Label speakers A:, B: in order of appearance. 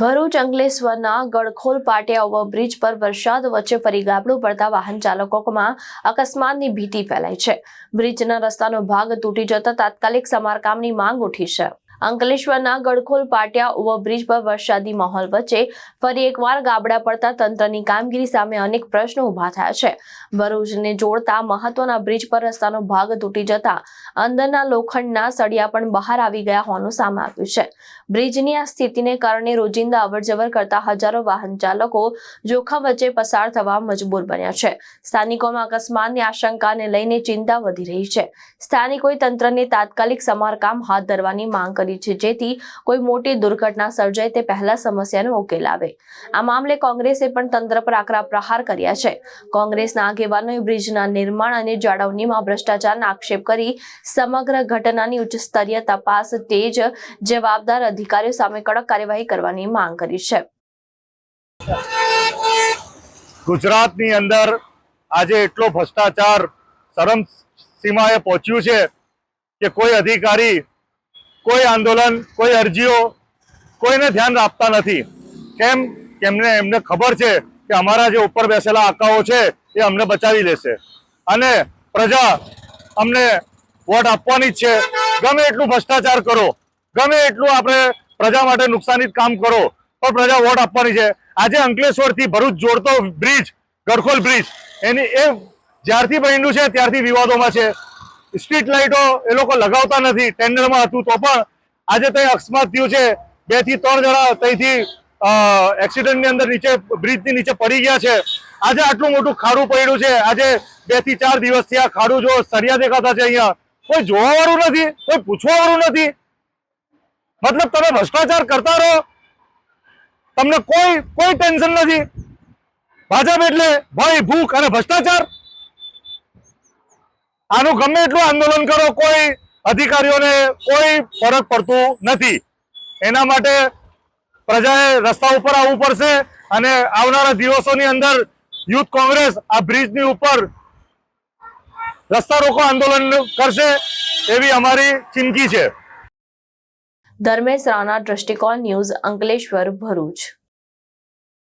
A: ભરૂચ અંકલેશ્વરના ગડખોલ પાટિયા ઓવરબ્રિજ પર વરસાદ વચ્ચે ફરી ગાબડું પડતા વાહન ચાલકોમાં અકસ્માતની ભીતિ ફેલાઈ છે। બ્રિજના રસ્તાનો ભાગ તૂટી જતા તાત્કાલિક સમારકામની માંગ ઉઠી છે। અંકલેશ્વરના ગડખોલ પાટિયા ઓવરબ્રિજ પર વરસાદી માહોલ વચ્ચે ફરી એકવાર ગાબડા પડતા તંત્રની કામગીરી સામે અનેક પ્રશ્નો ઉભા થયા છે। ભરૂચને જોડતા મહત્વના બ્રિજ પર રસ્તાનો ભાગ તૂટી જતા અંદરના લોખંડના સળિયા પણ બહાર આવી ગયા હોવાનું સામે આવ્યું છે। બ્રિજની આ સ્થિતિને કારણે રોજિંદા અવરજવર કરતા હજારો વાહન ચાલકો જોખમ વચ્ચે પસાર થવા મજબૂર બન્યા છે। સ્થાનિકોમાં અકસ્માતની આશંકાને લઈને ચિંતા વધી રહી છે। સ્થાનિકોએ તંત્રને તાત્કાલિક સમારકામ હાથ ધરવાની માંગ કરી છે, જેથી કોઈ મોટી દુર્ઘટના સર્જાય તે પહેલા સમસ્યાનો ઉકેલ આવે। આ મામલે કોંગ્રેસે પણ તંત્ર પર આકરા પ્રહાર કર્યા છે। કોંગ્રેસના આગેવાનોએ બ્રિજના નિર્માણ અને જાળવણીમાં ભ્રષ્ટાચારના આક્ષેપ કરી સમગ્ર ઘટનાની ઉચ્ચ સ્તરીય તપાસ તેજ જવાબદાર અધિકારીઓ સામે કડક કાર્યવાહી કરવાની માંગ કરી છે।
B: ગુજરાતની અંદર આજે એટલો ભ્રષ્ટાચાર ચરમ સીમાએ પહોંચ્યું છે કે કોઈ અધિકારી, કોઈ આંદોલન, કોઈ અરજીઓ કોઈને ધ્યાન આપતા નથી। કેમ? એમને ખબર છે કે અમારા જે ઉપર બેસેલા આકાઓ છે એ અમને બચાવી લેશે અને પ્રજા અમને વોટ આપવાની જ છે। ગમે એટલું ભ્રષ્ટાચાર કરો, ગમે એટલું આપણે પ્રજા માટે નુકસાની કામ કરો, પણ પ્રજા વોટ આપવાની છે। આજે અંકલેશ્વરથી ભરૂચ જોડતો બ્રિજ, ગડખોલ બ્રિજ, એ જ્યારથી બન્યું છે ત્યારથી વિવાદોમાં છે। સ્ટ્રીટ લાઇટો એ લોકો લગાવતા નથી, ટેન્ડરમાં હતું તો પણ આજે ત્યાં અકસ્માત થયું છે। 2 થી 3 જણા ત્યાંથી એક્સિડન્ટની અંદર બ્રિજની નીચે પડી ગયા છે। આજે આટલું મોટું ખાડું પડ્યું છે। આજે 2 થી 4 દિવસથી આ ખાડું જો સળિયા દેખાતા છે, અહીંયા કોઈ જોવા વાળું નથી, કોઈ પૂછવા વાળું નથી। મતલબ તમે ભ્રષ્ટાચાર કરતા રહો, તમને કોઈ ટેન્શન નથી। ભાજપ એટલે ભય, ભૂખ અને ભ્રષ્ટાચાર। આનું ગમે એટલું આંદોલન કરો, કોઈ અધિકારીઓને કોઈ ફરક પડતું નથી। એના માટે પ્રજાએ રસ્તા ઉપર આવવું પડશે અને આવનારા દિવસોની અંદર યુથ કોંગ્રેસ આ બ્રિજની ઉપર રસ્તા રોકો આંદોલન કરશે એવી અમારી ચીમકી છે।
A: ધર્મેશ રાણા, દ્રષ્ટિકોણ ન્યૂઝ, અંકલેશ્વર, ભરૂચ।